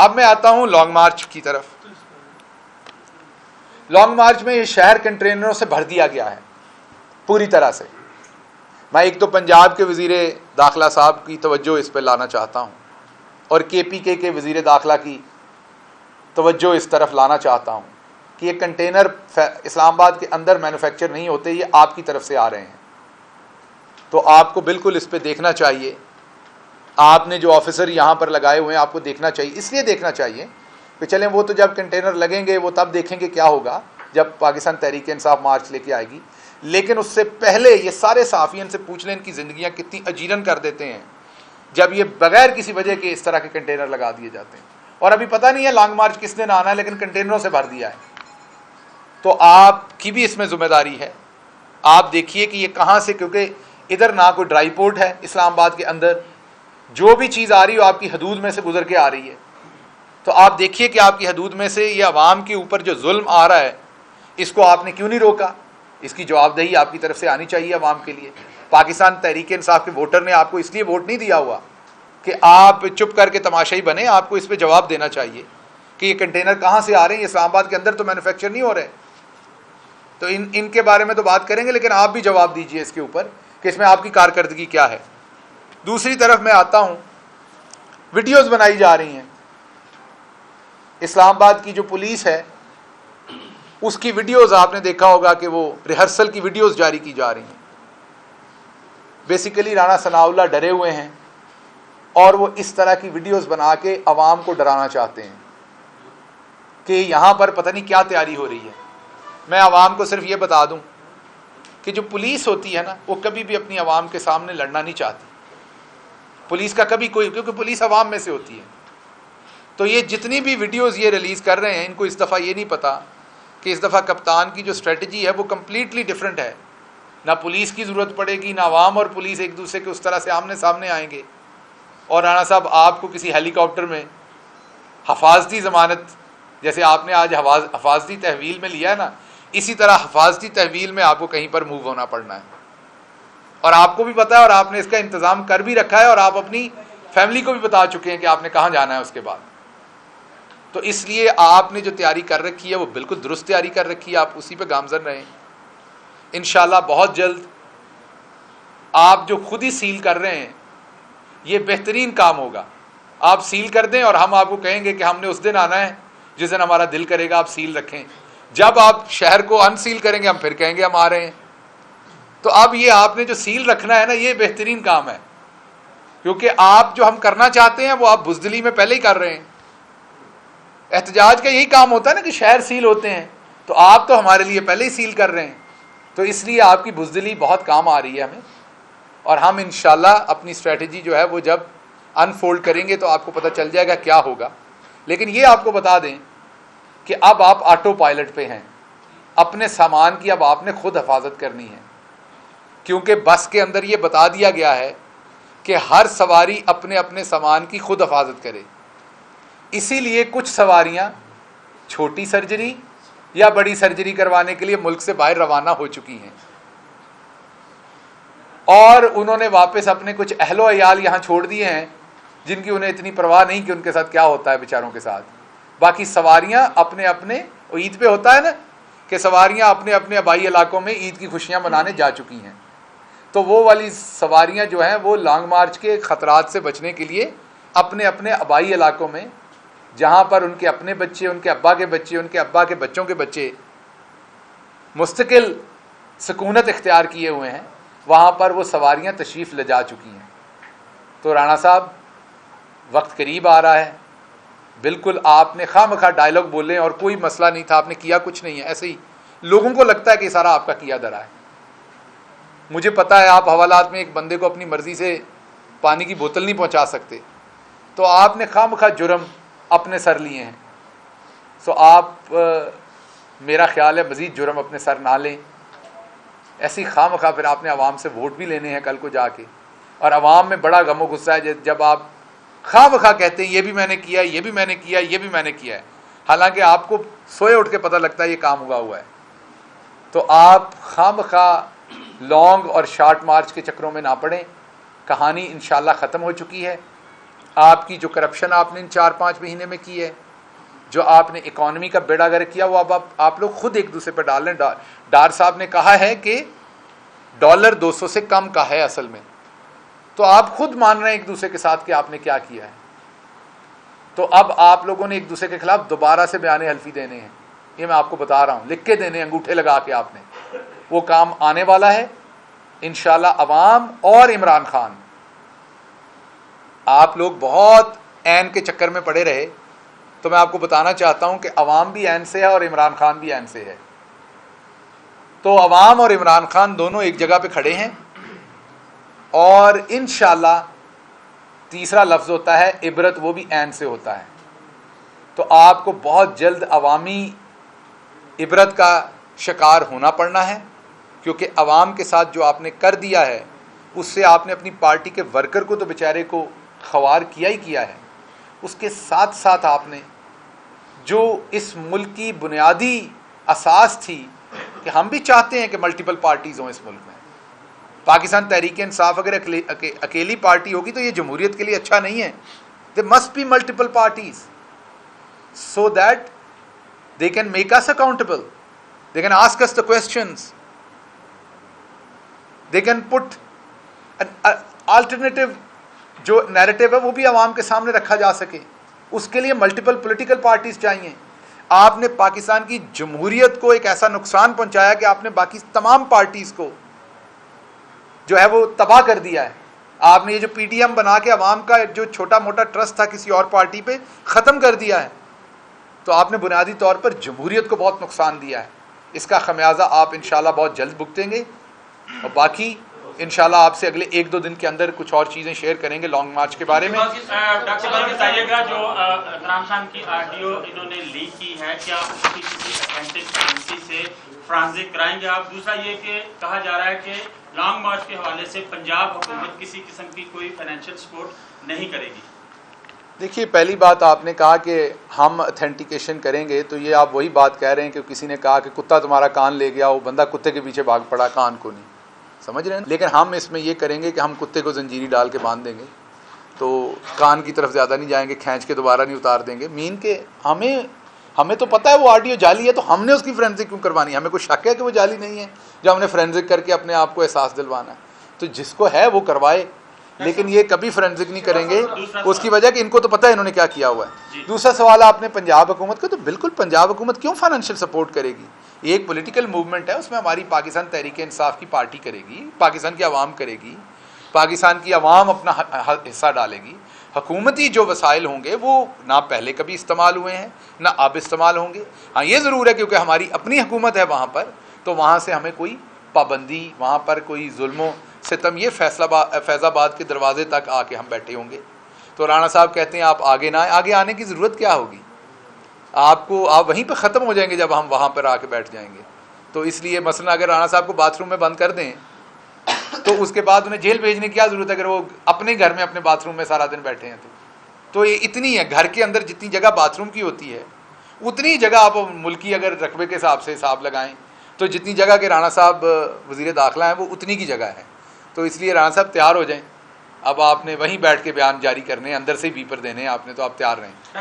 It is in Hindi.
अब मैं आता हूं लॉन्ग मार्च की तरफ। लॉन्ग मार्च में ये शहर कंटेनरों से भर दिया गया है पूरी तरह से। मैं एक तो पंजाब के वजीर दाखिला साहब की तवज्जो इस पर लाना चाहता हूँ और KPK के वजीर दाखिला की तवज्जो इस तरफ लाना चाहता हूँ कि ये कंटेनर इस्लामाबाद के अंदर मैन्युफैक्चर नहीं होते, ये आपकी तरफ से आ रहे हैं। तो आपको बिल्कुल इस पर देखना चाहिए। आपने जो ऑफिसर यहाँ पर लगाए हुए हैं आपको देखना चाहिए, इसलिए देखना चाहिए कि चलें वो तो जब कंटेनर लगेंगे वो तब देखेंगे क्या होगा जब पाकिस्तान तहरीक इंसाफ मार्च लेके आएगी। लेकिन उससे पहले ये सारे सहाफ़ियन से पूछ लें इनकी ज़िंदगियाँ कितनी अजीरन कर देते हैं जब ये बगैर किसी वजह के इस तरह के कंटेनर लगा दिए जाते हैं। और अभी पता नहीं है लॉन्ग मार्च किस दिन आना है, लेकिन कंटेनरों से भर दिया है। तो आपकी भी इसमें ज़िम्मेदारी है। आप देखिए कि ये कहाँ से, क्योंकि इधर ना कोई ड्राई पोर्ट है इस्लामाबाद के अंदर, जो भी चीज़ आ रही हो आपकी हदूद में से गुजर के आ रही है। तो आप देखिए कि आपकी हदूद में से ये अवाम के ऊपर जो जुल्म आ रहा है इसको आपने क्यों नहीं रोका। इसकी जवाबदेही आपकी तरफ से आनी चाहिए अवाम के लिए। पाकिस्तान तहरीक इंसाफ के वोटर ने आपको इसलिए वोट नहीं दिया हुआ कि आप चुप करके तमाशाई बने। आपको इस पर जवाब देना चाहिए कि ये कंटेनर कहाँ से आ रहे हैं, इस्लामाबाद के अंदर तो मैन्युफैक्चर नहीं हो रहे। तो इनके बारे में तो बात करेंगे, लेकिन आप भी जवाब दीजिए इसके ऊपर कि इसमें आपकी कारकर्दगी क्या है। दूसरी तरफ मैं आता हूँ, वीडियोज़ बनाई जा रही हैं। इस्लामाबाद की जो पुलिस है उसकी वीडियोज़ आपने देखा होगा कि वो रिहर्सल की वीडियोज़ जारी की जा रही हैं। बेसिकली राणा सनाउल्लाह डरे हुए हैं और वो इस तरह की वीडियोज़ बना के आवाम को डराना चाहते हैं कि यहाँ पर पता नहीं क्या तैयारी हो रही है। मैं आवाम को सिर्फ ये बता दूँ कि जो पुलिस होती है ना, वो कभी भी अपनी आवाम के सामने लड़ना नहीं चाहती। पुलिस का कभी कोई, क्योंकि पुलिस आवाम में से होती है। तो ये जितनी भी वीडियोज़ ये रिलीज़ कर रहे हैं, इनको इस दफ़ा ये नहीं पता कि इस दफ़ा कप्तान की जो स्ट्रेटजी है वो कम्प्लीटली डिफरेंट है। ना पुलिस की ज़रूरत पड़ेगी, ना आवाम और पुलिस एक दूसरे के उस तरह से आमने सामने आएंगे। और राणा साहब आपको किसी हेलीकॉप्टर में हफाजती ज़मानत, जैसे आपने आज हफाजती तहवील में लिया है ना, इसी तरह हफाजती तहवील में आपको कहीं पर मूव होना पड़ना है। और आपको भी पता है और आपने इसका इंतज़ाम कर भी रखा है और आप अपनी फैमिली को भी बता चुके हैं कि आपने कहाँ जाना है उसके बाद। तो इसलिए आपने जो तैयारी कर रखी है वो बिल्कुल दुरुस्त तैयारी कर रखी है, आप उसी पे गामजन रहें। इंशाल्लाह बहुत जल्द आप जो खुद ही सील कर रहे हैं ये बेहतरीन काम होगा। आप सील कर दें और हम आपको कहेंगे कि हमने उस दिन आना है जिस दिन हमारा दिल करेगा आप सील रखें। जब आप शहर को अनसील करेंगे हम फिर कहेंगे हम आ रहे हैं। तो अब ये आपने जो सील रखना है ना, ये बेहतरीन काम है, क्योंकि आप जो हम करना चाहते हैं वो आप बुज़दिली में पहले ही कर रहे हैं। एहतजाज का यही काम होता है ना कि शहर सील होते हैं, तो आप तो हमारे लिए पहले ही सील कर रहे हैं। तो इसलिए आपकी बुज़दिली बहुत काम आ रही है हमें। और हम इंशाल्लाह अपनी स्ट्रेटजी जो है वो जब अनफोल्ड करेंगे तो आपको पता चल जाएगा क्या होगा। लेकिन ये आपको बता दें कि अब आप ऑटो पायलट पे हैं। अपने सामान की अब आपने खुद हिफाजत करनी है, क्योंकि बस के अंदर ये बता दिया गया है कि हर सवारी अपने अपने सामान की खुद हिफाजत करे। इसीलिए कुछ सवारियां छोटी सर्जरी या बड़ी सर्जरी करवाने के लिए मुल्क से बाहर रवाना हो चुकी हैं और उन्होंने वापस अपने कुछ अहलो अयाल यहाँ छोड़ दिए हैं जिनकी उन्हें इतनी परवाह नहीं कि उनके साथ क्या होता है बेचारों के साथ। बाकी सवारियां अपने अपने, ईद पे होता है ना कि सवारियां अपने अपने आबाई इलाकों में ईद की खुशियां मनाने जा चुकी हैं। तो वो वाली सवारियां जो हैं वो लॉन्ग मार्च के ख़तरात से बचने के लिए अपने अपने आबाई इलाकों में, जहाँ पर उनके अपने बच्चे, उनके अब्बा के बच्चे, उनके अब्बा के बच्चों के बच्चे मुस्तकिल सुकूनत इख्तियार किए हुए हैं, वहाँ पर वो सवारियाँ तशरीफ़ ले जा चुकी हैं। तो राणा साहब वक्त करीब आ रहा है, बिल्कुल आपने खामखा डायलॉग बोले और कोई मसला नहीं था, आपने किया कुछ नहीं है। ऐसे ही लोगों को लगता है कि सारा आपका किया धरा है। मुझे पता है आप हवालात में एक बंदे को अपनी मर्ज़ी से पानी की बोतल नहीं पहुँचा सकते, तो आपने खामखा जुर्म अपने सर लिए हैं। सो आप मेरा ख्याल है मज़ीद जुर्म अपने सर ना लें। ऐसी खामखा फिर आपने आवाम से वोट भी लेने हैं कल को जाके, और आवाम में बड़ा गमो गुस्सा है जब आप खामखा कहते हैं ये भी मैंने किया, ये भी मैंने किया, ये भी मैंने किया है, हालांकि आपको सोए उठ के पता लगता है ये काम हुआ है। तो आप खामखा लॉन्ग और शॉर्ट मार्च के चक्रों में ना पड़ें। कहानी इंशाल्लाह ख़त्म हो चुकी है आपकी जो करप्शन आपने इन 4-5 महीने में की है, जो आपने इकोनॉमी का बेड़ा गर्क किया, वो अब आप लोग खुद एक दूसरे पर डाल रहे हैं। डार साहब ने कहा है कि डॉलर 200 से कम का है असल में, तो आप खुद मान रहे हैं एक दूसरे के साथ कि आपने क्या किया है। तो अब आप लोगों ने एक दूसरे के खिलाफ दोबारा से बयान हल्फी देने हैं, ये मैं आपको बता रहा हूं, लिख के देने, अंगूठे लगा के। आपने वो काम आने वाला है इंशाल्लाह। अवाम और इमरान खान, आप लोग बहुत ऐन के चक्कर में पड़े रहे, तो मैं आपको बताना चाहता हूं कि अवाम भी ऐन से है और इमरान खान भी ऐन से है। तो अवाम और इमरान खान दोनों एक जगह पे खड़े हैं, और इंशाल्लाह तीसरा लफ्ज़ होता है इबरत, वो भी ऐन से होता है। तो आपको बहुत जल्द अवामी इबरत का शिकार होना पड़ना है, क्योंकि अवाम के साथ जो आपने कर दिया है, उससे आपने अपनी पार्टी के वर्कर को तो बेचारे को ख्वार किया ही किया है, उसके साथ साथ आपने जो इस मुल्क की बुनियादी असास थी कि हम भी चाहते हैं कि मल्टीपल पार्टीज़ हों इस मुल्क में। पाकिस्तान तहरीक इंसाफ अगर अकेली पार्टी होगी तो ये जमहूरियत के लिए अच्छा नहीं है। They must be multiple parties so that they can make us accountable, they can ask us the questions, they can put alternative जो नैरेटिव है वो भी आवाम के सामने रखा जा सके। उसके लिए मल्टीपल पॉलिटिकल पार्टीज चाहिए। आपने पाकिस्तान की जमहूरियत को एक ऐसा नुकसान पहुंचाया कि आपने बाकी तमाम पार्टीज को जो है वो तबाह कर दिया है। आपने ये जो पीटीएम बना के अवाम का जो छोटा मोटा ट्रस्ट था किसी और पार्टी पे ख़त्म कर दिया है। तो आपने बुनियादी तौर पर जमहूरियत को बहुत नुकसान दिया है। इसका खमियाजा आप इंशाल्लाह बहुत जल्द भुगतेंगे। और बाकी इंशाल्लाह आपसे अगले 1-2 दिन के अंदर कुछ और चीज़ें शेयर करेंगे लॉन्ग मार्च के बारे में। डॉक्टर साहब बताइएगा, जो इमरान खान की ऑडियो इन्होंने लीक की है, क्या किसी ऑथेंटिक एजेंसी से फोरेंसिक कराएंगे आप? दूसरा ये कि कहा जा रहा है कि लॉन्ग मार्च के हवाले से पंजाब हुकूमत किसी किस्म की कोई फाइनेंशियल सपोर्ट नहीं करेगी। देखिए, पहली बात आपने कहा कि हम ऑथेंटिकेशन करेंगे, तो ये आप वही बात कह रहे हैं कि किसी ने कहा कि कुत्ता तुम्हारा कान ले गया, वो बंदा कुत्ते के पीछे भाग पड़ा, कान को नहीं, समझ रहे हैं। लेकिन हम इसमें ये करेंगे कि हम कुत्ते को जंजीरी डाल के बांध देंगे, तो कान की तरफ ज़्यादा नहीं जाएंगे, खींच के दोबारा नहीं उतार देंगे। मीन के हमें तो पता है वो ऑडियो जाली है, तो हमने उसकी फोरेंसिक क्यों करवानी है? हमें कुछ शक है कि वो जाली नहीं है जो हमने फोरेंसिक करके अपने आप को एहसास दिलवाना है? तो जिसको है वो करवाए, लेकिन ये कभी फोरेंसिक नहीं करेंगे, उसकी वजह कि इनको तो पता है इन्होंने क्या किया हुआ है। दूसरा सवाल आपने पंजाब हुकूमत का, तो बिल्कुल पंजाब हुकूमत क्यों फाइनेंशियल सपोर्ट करेगी? ये एक पॉलिटिकल मूवमेंट है, उसमें हमारी पाकिस्तान तहरीक इंसाफ की पार्टी करेगी, पाकिस्तान की आवाम करेगी, पाकिस्तान की आवाम अपना हिस्सा डालेगी। हुकूमती जो वसाइल होंगे वो ना पहले कभी इस्तेमाल हुए हैं ना अब इस्तेमाल होंगे। हाँ, ये ज़रूर है क्योंकि हमारी अपनी हुकूमत है वहाँ पर, तो वहाँ से हमें कोई पाबंदी, वहाँ पर कोई जुल्म सितम, ये फैज़ाबाद के दरवाजे तक आके हम बैठे होंगे। तो राणा साहब कहते हैं आप आगे ना आए, आगे आने की ज़रूरत क्या होगी आपको? आप वहीं पे ख़त्म हो जाएंगे जब हम वहाँ पर आके बैठ जाएंगे। तो इसलिए मसलन अगर राणा साहब को बाथरूम में बंद कर दें तो उसके बाद उन्हें जेल भेजने की क्या ज़रूरत है अगर वो अपने घर में अपने बाथरूम में सारा दिन बैठे हैं? तो ये इतनी है, घर के अंदर जितनी जगह बाथरूम की होती है उतनी जगह आप मुल्की अगर रकबे के हिसाब से हिसाब लगाएं तो जितनी जगह के राणा साहब वज़ीर दाखिला हैं वो उतनी की जगह है। तो इसलिए राणा साहब तैयार हो जाएं, अब आपने वहीं बैठ के बयान जारी करने, अंदर से ही बीपर देने आपने, तो आप तैयार रहें।